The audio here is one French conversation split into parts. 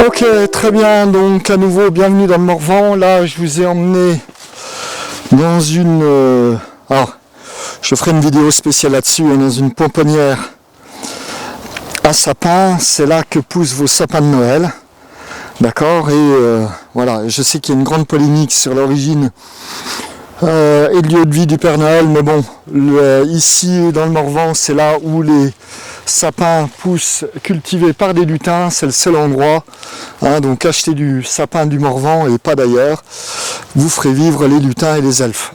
Ok, très bien, donc à nouveau bienvenue dans le Morvan. Là je vous ai emmené dans une... alors, je ferai une vidéo spéciale là-dessus, dans une pomponnière à sapins. C'est là que poussent vos sapins de Noël. D'accord, et voilà, je sais qu'il y a une grande polémique sur l'origine et le lieu de vie du Père Noël, mais bon, ici dans le Morvan, c'est là où les sapins poussent cultivés par des lutins, c'est le seul endroit, hein, donc achetez du sapin du Morvan et pas d'ailleurs, vous ferez vivre les lutins et les elfes.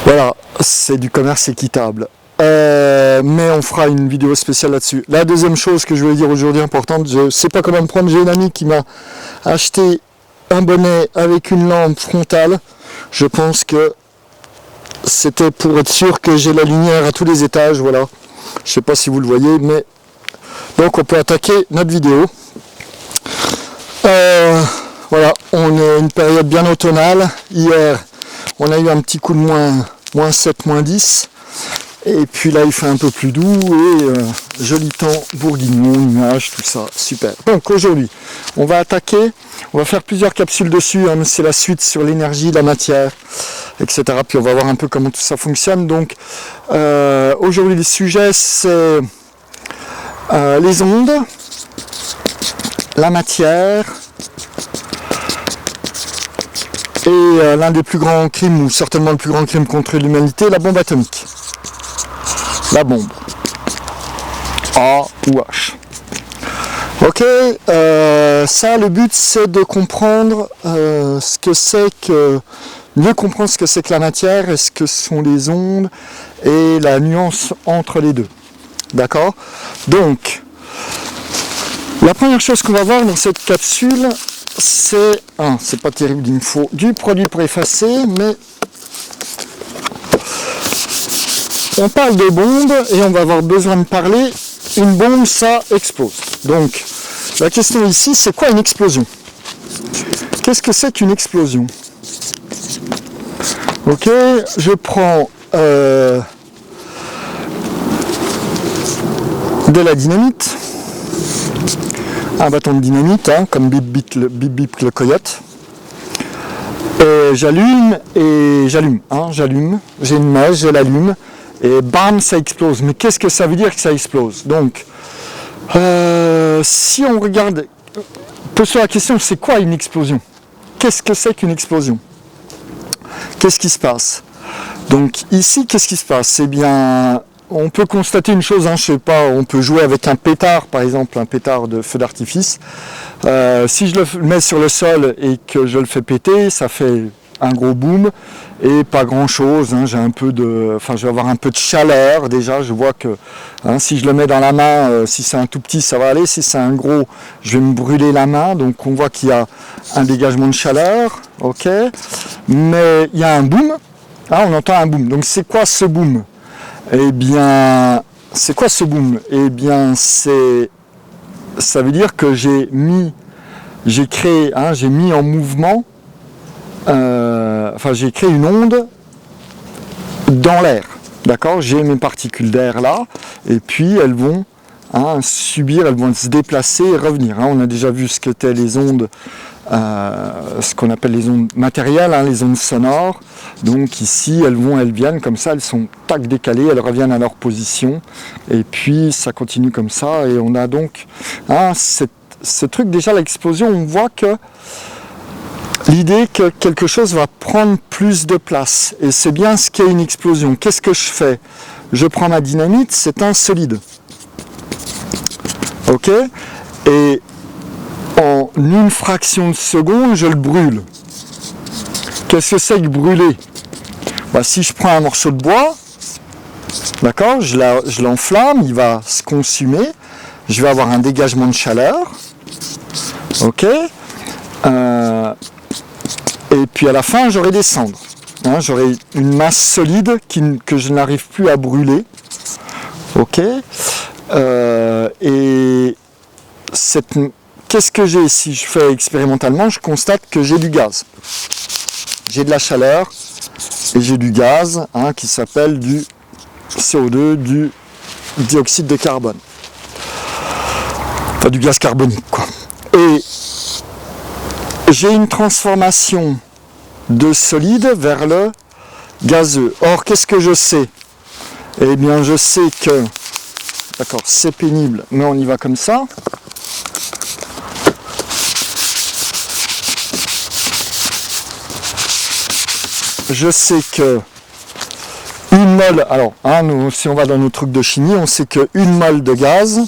Voilà, c'est du commerce équitable. Mais on fera une vidéo spéciale là-dessus. La deuxième chose que je voulais dire aujourd'hui importante, je ne sais pas comment me prendre, j'ai une amie qui m'a acheté un bonnet avec une lampe frontale. Je pense que c'était pour être sûr que j'ai la lumière à tous les étages, voilà. Je ne sais pas si vous le voyez, mais donc on peut attaquer notre vidéo. Voilà, on est une période bien automnale. Hier, on a eu un petit coup de moins 7, moins 10. Et puis là, il fait un peu plus doux et joli temps, bourguignon, nuages, tout ça, super. Donc aujourd'hui, on va attaquer, on va faire plusieurs capsules dessus, hein, c'est la suite sur l'énergie, la matière, etc. Puis on va voir un peu comment tout ça fonctionne. Donc aujourd'hui, le sujet, c'est les ondes, la matière et l'un des plus grands crimes, ou certainement le plus grand crime contre l'humanité, la bombe atomique. La bombe. A ou H. Ok, ça le but c'est de comprendre ce que c'est que, mieux comprendre ce que c'est que la matière et ce que sont les ondes et la nuance entre les deux. D'accord? Donc, la première chose qu'on va voir dans cette capsule, c'est, c'est pas terrible, il me faut du produit pour effacer, mais on parle de bombe et on va avoir besoin de parler. Une bombe, ça explose. Donc, la question ici, c'est quoi une explosion? Qu'est-ce que c'est qu'une explosion? Ok, je prends de la dynamite, un bâton de dynamite, hein, comme Bip Bip le coyote. J'allume, j'ai une mèche, je l'allume. Et bam, ça explose. Mais qu'est-ce que ça veut dire que ça explose? Donc, si on regarde, pose la question, c'est quoi une explosion? Qu'est-ce que c'est qu'une explosion? Qu'est-ce qui se passe? Donc ici, qu'est-ce qui se passe? Eh bien, on peut constater une chose, hein, je sais pas, on peut jouer avec un pétard, par exemple, un pétard de feu d'artifice. Si je le mets sur le sol et que je le fais péter, ça fait un gros boom et pas grand chose, hein, je vais avoir un peu de chaleur déjà, je vois que si je le mets dans la main, si c'est un tout petit ça va aller, si c'est un gros je vais me brûler la main, donc on voit qu'il y a un dégagement de chaleur, ok, mais il y a un boom, on entend un boom, donc c'est quoi ce boom? Eh bien, c'est quoi ce boom? Eh bien, ça veut dire que j'ai mis en mouvement, j'ai créé une onde dans l'air, d'accord? J'ai mes particules d'air là, et puis elles vont subir, elles vont se déplacer et revenir. On a déjà vu ce qu'étaient les ondes, ce qu'on appelle les ondes matérielles, les ondes sonores. Donc ici, elles viennent comme ça, elles sont tac décalées, elles reviennent à leur position, et puis ça continue comme ça, et on a donc ce truc, déjà l'explosion, on voit que l'idée que quelque chose va prendre plus de place, et c'est bien ce qu'est une explosion. Qu'est-ce que je fais? Je prends ma dynamite, c'est un solide. Ok? Et en une fraction de seconde, je le brûle. Qu'est-ce que c'est que brûler? Si je prends un morceau de bois, d'accord, je l'enflamme, il va se consumer, je vais avoir un dégagement de chaleur, ok, et puis à la fin j'aurai des cendres, j'aurai une masse solide que je n'arrive plus à brûler, ok, et qu'est-ce que j'ai? Si je fais expérimentalement, je constate que j'ai du gaz, j'ai de la chaleur et j'ai du gaz qui s'appelle du CO2, du dioxyde de carbone. enfin du gaz carbonique, quoi. Et j'ai une transformation de solide vers le gazeux. Or, qu'est-ce que je sais? Eh bien, je sais que, d'accord, c'est pénible, mais on y va comme ça. Je sais que une mole, alors, hein, nous, si on va dans nos trucs de chimie, on sait qu'une mole de gaz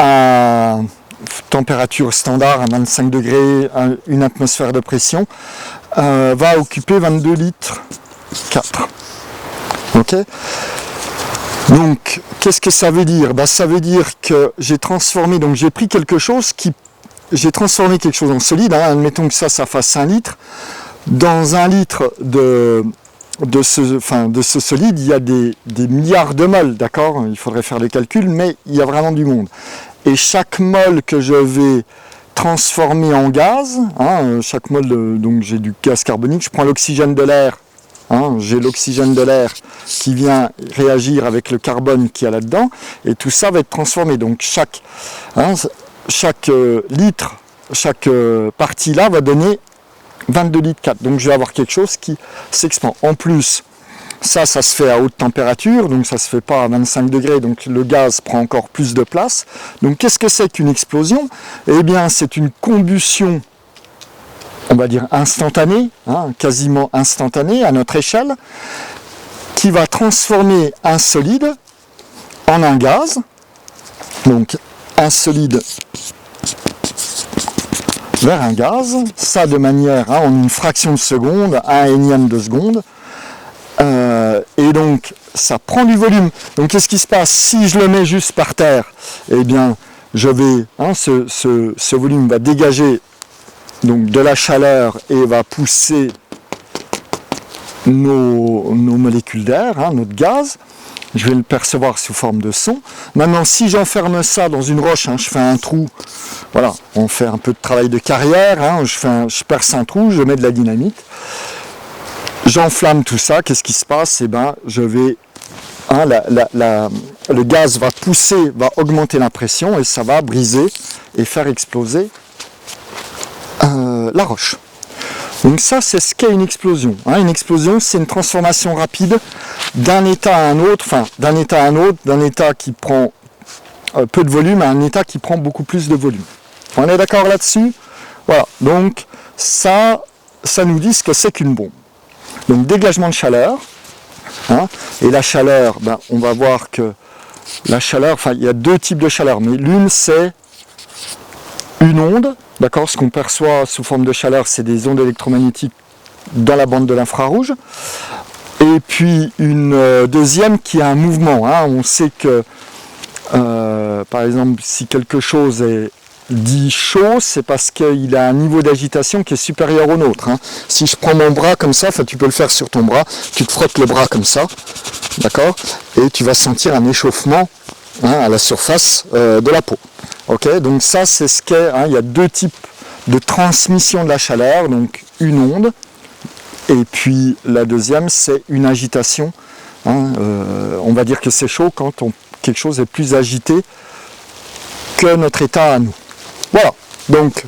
à température standard, à 25 degrés, une atmosphère de pression, va occuper 22 litres 4. Ok? Donc, qu'est-ce que ça veut dire? Ben, ça veut dire que j'ai transformé, donc j'ai pris quelque chose j'ai transformé quelque chose en solide, hein, admettons que ça fasse 1 litre. Dans 1 litre de ce solide, il y a des milliards de moles, d'accord? Il faudrait faire les calculs, mais il y a vraiment du monde. Et chaque mole que je vais transformer en gaz, hein, chaque mole, donc j'ai du gaz carbonique, je prends l'oxygène de l'air, hein, j'ai l'oxygène de l'air qui vient réagir avec le carbone qu'il y a là-dedans, et tout ça va être transformé. Donc chaque litre, chaque partie là va donner 22 litres 4, donc je vais avoir quelque chose qui s'expand. En plus, ça se fait à haute température, donc ça ne se fait pas à 25 degrés, donc le gaz prend encore plus de place. Donc qu'est-ce que c'est qu'une explosion? Eh bien, c'est une combustion, on va dire instantanée, hein, quasiment instantanée à notre échelle, qui va transformer un solide en un gaz. Donc un solide vers un gaz, ça de manière, hein, en une fraction de seconde, 1/1 de seconde, et donc ça prend du volume. Donc qu'est-ce qui se passe si je le mets juste par terre? Eh bien, je vais, hein, ce volume va dégager donc de la chaleur et va pousser nos molécules d'air, hein, notre gaz. Je vais le percevoir sous forme de son. Maintenant, si j'enferme ça dans une roche, hein, je fais un trou, voilà, on fait un peu de travail de carrière, hein, je perce un trou, je mets de la dynamite, j'enflamme tout ça, qu'est-ce qui se passe? Eh ben, je vais, hein, le gaz va pousser, va augmenter la pression et ça va briser et faire exploser la roche. Donc ça, c'est ce qu'est une explosion. Hein. Une explosion, c'est une transformation rapide d'un état à un autre, enfin d'un état à un autre, d'un état qui prend peu de volume à un état qui prend beaucoup plus de volume. On est d'accord là-dessus? Voilà, donc ça nous dit ce que c'est qu'une bombe. Donc dégagement de chaleur, hein, et la chaleur, ben, on va voir que la chaleur, enfin il y a 2 types de chaleur, mais l'une c'est une onde, d'accord, ce qu'on perçoit sous forme de chaleur, c'est des ondes électromagnétiques dans la bande de l'infrarouge. Et puis une deuxième qui a un mouvement. Hein. On sait que, par exemple, si quelque chose est dit chaud, c'est parce qu'il a un niveau d'agitation qui est supérieur au nôtre. Hein. Si je prends mon bras comme ça, enfin tu peux le faire sur ton bras, tu te frottes le bras comme ça, d'accord, et tu vas sentir un échauffement, hein, à la surface de la peau. Ok, donc ça c'est ce qu'est, hein, il y a 2 types de transmission de la chaleur, donc une onde, et puis la deuxième c'est une agitation, hein, on va dire que c'est chaud quand quelque chose est plus agité que notre état à nous. Voilà, donc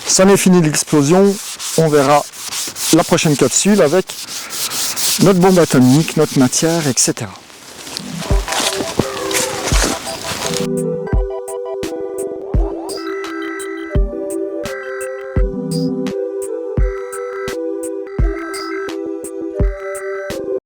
ça n'est fini l'explosion, on verra la prochaine capsule avec notre bombe atomique, notre matière, etc.